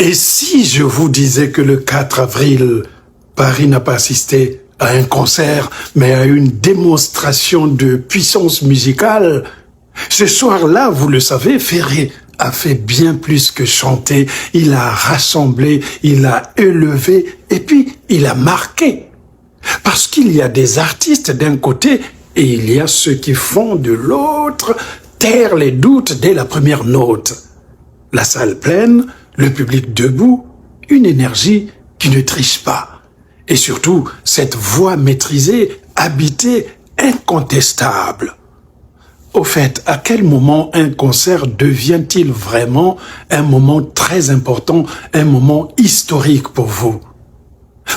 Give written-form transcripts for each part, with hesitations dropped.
Et si je vous disais que le 4 avril, Paris n'a pas assisté à un concert, mais à une démonstration de puissance musicale? Ce soir-là, vous le savez, Ferré a fait bien plus que chanter. Il a rassemblé, il a élevé, et puis il a marqué. Parce qu'il y a des artistes d'un côté, et il y a ceux qui font de l'autre taire les doutes dès la première note. La salle pleine, le public debout, une énergie qui ne triche pas. Et surtout, cette voix maîtrisée, habitée, incontestable. Au fait, à quel moment un concert devient-il vraiment un moment très important, un moment historique pour vous?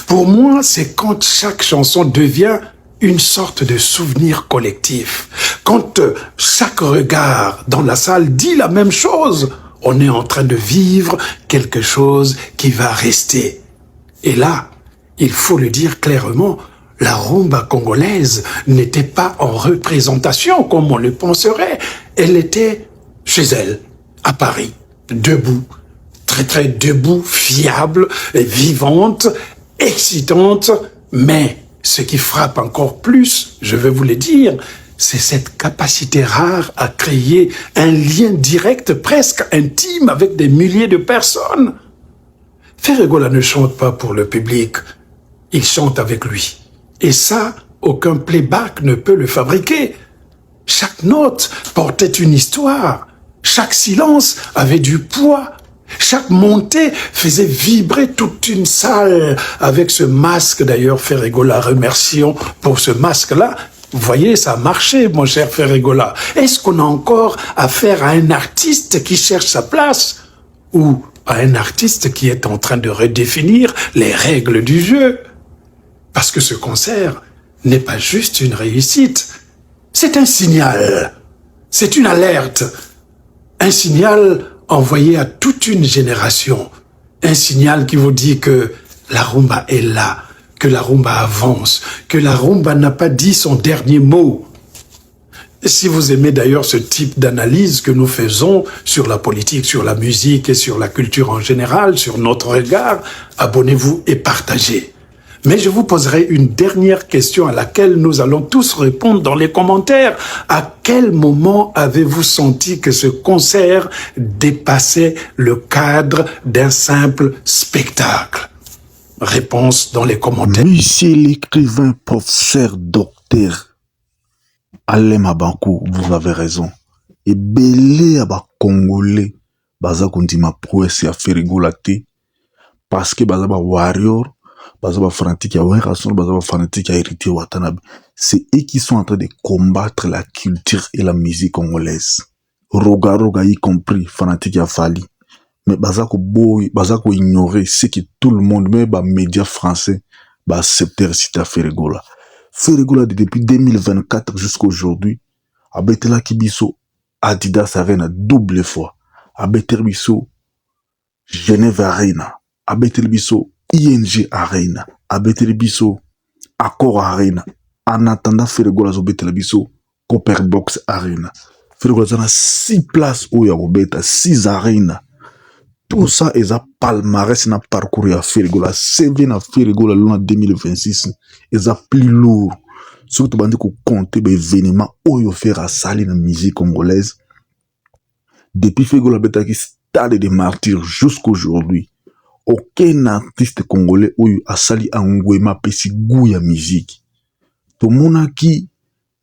Pour moi, c'est quand chaque chanson devient une sorte de souvenir collectif. Quand chaque regard dans la salle dit la même chose, on est en train de vivre quelque chose qui va rester. Et là, il faut le dire clairement, la rumba congolaise n'était pas en représentation comme on le penserait. Elle était chez elle, à Paris, debout, très debout, fiable, vivante, excitante. Mais ce qui frappe encore plus, je vais vous le dire, c'est cette capacité rare à créer un lien direct, presque intime, avec des milliers de personnes. Ferregola ne chante pas pour le public, il chante avec lui. Et ça, aucun playback ne peut le fabriquer. Chaque note portait une histoire, chaque silence avait du poids, chaque montée faisait vibrer toute une salle avec ce masque. D'ailleurs, Ferregola, remercions pour ce masque-là. Vous voyez, ça a marché, mon cher Ferregola. Est-ce qu'on a encore affaire à un artiste qui cherche sa place ou à un artiste qui est en train de redéfinir les règles du jeu? Parce que ce concert n'est pas juste une réussite, c'est un signal, c'est une alerte, un signal envoyé à toute une génération, un signal qui vous dit que la rumba est là, que la rumba avance, que la rumba n'a pas dit son dernier mot. Si vous aimez d'ailleurs ce type d'analyse que nous faisons sur la politique, sur la musique et sur la culture en général, sur notre regard, abonnez-vous et partagez. Mais je vous poserai une dernière question à laquelle nous allons tous répondre dans les commentaires. À quel moment avez-vous senti que ce concert dépassait le cadre d'un simple spectacle? Réponse dans les commentaires. Monsieur l'écrivain, professeur, docteur Alain Abankou, vous avez raison. Et belé à ba Congolais, baza kondima prouesse à Ferregola te, parce que baza ba warrior, baza ba fanatique à Wenrason, baza ba fanatique à héritier Watanabe. C'est eux qui sont en train de combattre la culture et la musique congolaise. Roga y compris, fanatique à Fali. Mais baza ko ignorer ce que tout le monde, même les médias français, accepter citer à Ferregola. Ferregola depuis 2024 jusqu'à aujourd'hui, a betela kibiso Adidas Arena double fois, a betel biso Genève Arena, a betel biso ING Arena, a betel biso Accor Arena. En attendant Ferregola zo betel biso Copperbox Arena. Ferregola zana 6 places où il y a beta 6 arena. Tout ça est à palmarès na parcours à Ferregola. CV na Ferregola l'an 2026 est à plus lourd. Surtout bandi ko compter des événements où il fait à salir la musique congolaise. Depuis Ferregola beta qui stade de martyrs jusqu'aujourd'hui. Aucun artiste congolais où a sali angouema pesi goût ya musique. Tout monde qui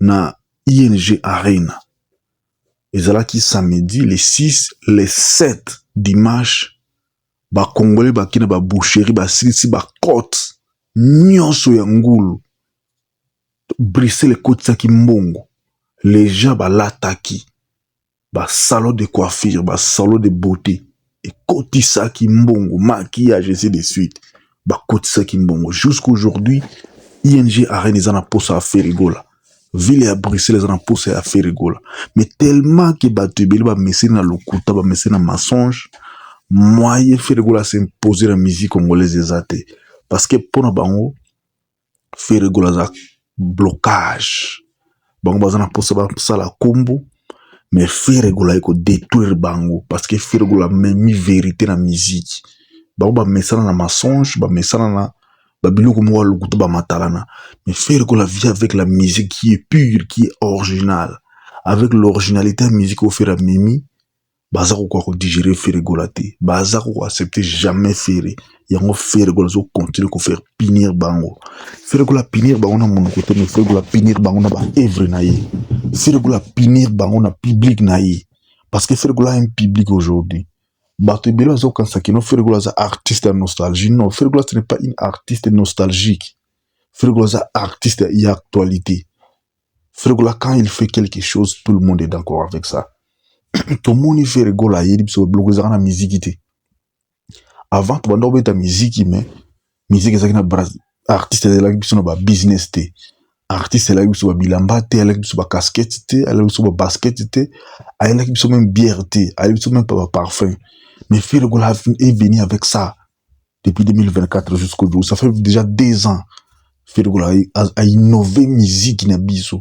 na ING Arena. Ezalaki samedi, les 6, les 7 dimanche, ba Congolais ba kina ba boucherie, ba silisi ba côte, nyonso ya ngulu, brisser les côtes saki mbongo, les gens ba lataki, ba salon de coiffure, ba salon de beauté, et côte saki mbongo, maquillage, ainsi de suite, ba côte saki mbongo. Jusqu'aujourd'hui, ING Arena ils en a posé à Ferregola. Ville à Bruxelles, les ont poussé à Ferregola. Mais tellement que Batubili va messer dans le couta, va messer dans le mensonge, moyen Ferregola s'imposer la musique congolaise des athées. Parce que pour nous, bango, Ferregola a blocage. Bango bazana poussé ça la combo, mais Ferregola eko détruire bango parce que Ferregola même mis vérité dans la musique. bango bamesana na mensonge, bamesana na babiloko moko lukuta bamatalana. Mais Ferregoula vit avec la musique qui est pure, qui est originale, avec l'originalité de la musique au fer à mimi. Baza ko digérer Ferregoula te, baza ko accepter jamais Ferre. Yango Ferregoula zo continue ko faire punir bango. Ferregoula punir bango na mon côté, mais Ferregoula punir bango na ba œuvre na ye. Ferregoula punir bango na public na ye. Parce que Ferregoula a un public aujourd'hui. Bato ebele bazo kanisa kino Ferregoula za artiste de nostalgie. Non, Ferregoula ce n'est pas une artiste nostalgique. Ferregoula za artiste et actualité. Ferregoula quand il fait quelque chose, tout le monde est d'accord avec ça. Tout le monde fait Ferregoula yedi biso bloqué za na musique. Avant tu bando beta musique mais musique ezaki na artiste ezalaki biso na ba business te. Artiste ezalaki biso ba bilamba te, ezalaki biso ba casquette te, ezalaki biso ba basket te, ezalaki biso même bière te, ezalaki biso même pas ba parfum. Mais Ferregoula est venu avec ça depuis 2024 jusqu'au jour. Ça fait déjà 2 ans. Ferregoula a innové musique na biso.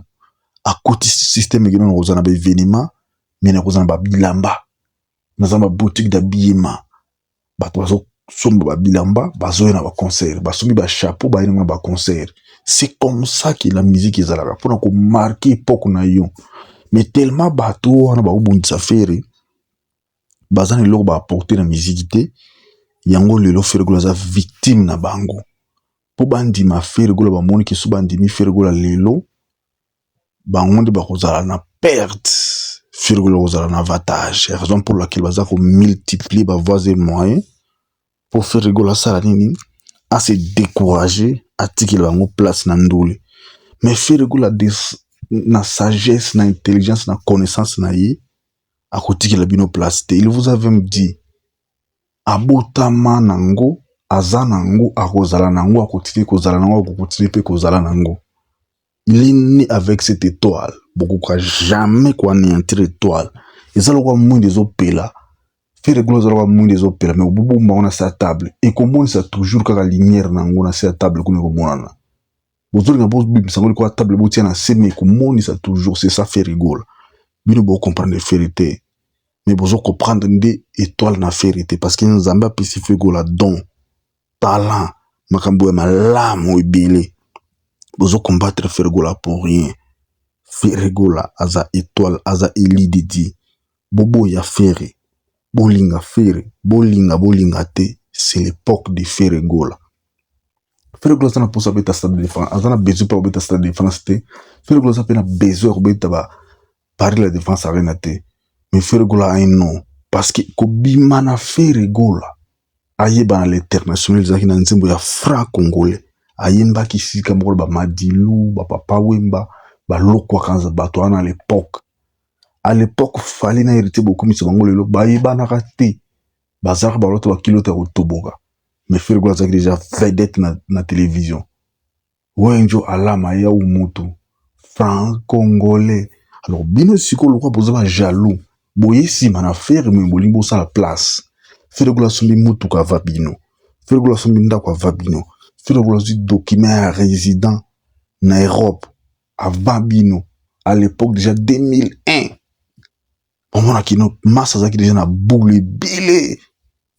À côté système qui nous a ba événement, mais na kozana ba bilamba. Na za ba boutique d'habillement. Bato bazo somba ba bilamba, bazo na ba concert, basomi ba chapeau, ba ina ba concert. C'est comme ça que la musique ezalaka pour ko marquer époque na yo. Mais tellement bato na ba obundisa Ferre, bazana lelo ba apporter na musique te, yango lelo Ferregoula za victime na bango. Po bandima Ferregoula ba moni ke so bandimi Ferregoula lelo, bango nde ba kozala na perte. Ferregoula kozala na avantage. Raison pour laquelle baza ko multiplier ba voies et moyens pour Ferregoula sala nini à se décourager, à tirer bango place na ndole. Mais Ferregoula na sagesse, na intelligence, na connaissance na ye, à côté la bino place te. Il vous avait dit abotama nango, azanango, akozala nango, akotite kozala nango, akotite pe kozala nango. Il est né avec cette étoile. Beaucoup quoi jamais quoi anéantir étoile. Et ça le quoi moins des opélas. Ferregoula zala moins des opélas, mais au bout on a sa table. Et comment ça toujours quand la lumière nango na sa table qu'on est comme on a. Vous avez un beau bim, ça veut quoi table beau tient à semer comment ça toujours c'est ça Ferregoula. Bino beau comprendre vérité. Mais vous comprendre des étoiles na vérité parce que nous avons pas Ferregoula don talent makambo ma lame ou belé. Vous combattre Ferregoula pour rien. Ferregoula aza étoile aza élite dit bobo ya Ferre bolinga Ferre bolinga te, c'est l'époque de Ferregoula. Ferregoula ça na pour ça beta stade de défense azana besoin pour beta stade de défense te. Ferregoula ça pena besoin pour beta ba Paris la défense arena te. Mais Ferregoula a un nom parce que kobima na Ferregoula ayeba na l'international zaki na nzembo ya franc congolais ayemba kisika moko ba Madilu ba Papa Wemba ba lokwa kanza bato à l'époque. À l'époque fallait na hériter beaucoup miso bango lelo ba yeba na raté bazar ba loto ba kilota otoboga. Mais Ferregoula zaki déjà vedette na télévision. Wenjo alama ya umutu franc congolais. Alors bino siko lokwa poza ba jaloux. Boye si mana Ferre mais bolimbo sa la place. Ferregoula sombi mutu ka vabino. Ferregoula sombi ndako vabino. Ferregoula zi document résident na Europe avant bino à l'époque déjà 2001. On a kino massa zaki déjà na boule bile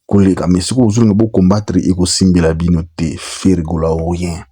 koleka mais siko ozuri ngabo combattre et ko simbela bino te Ferregoula rien.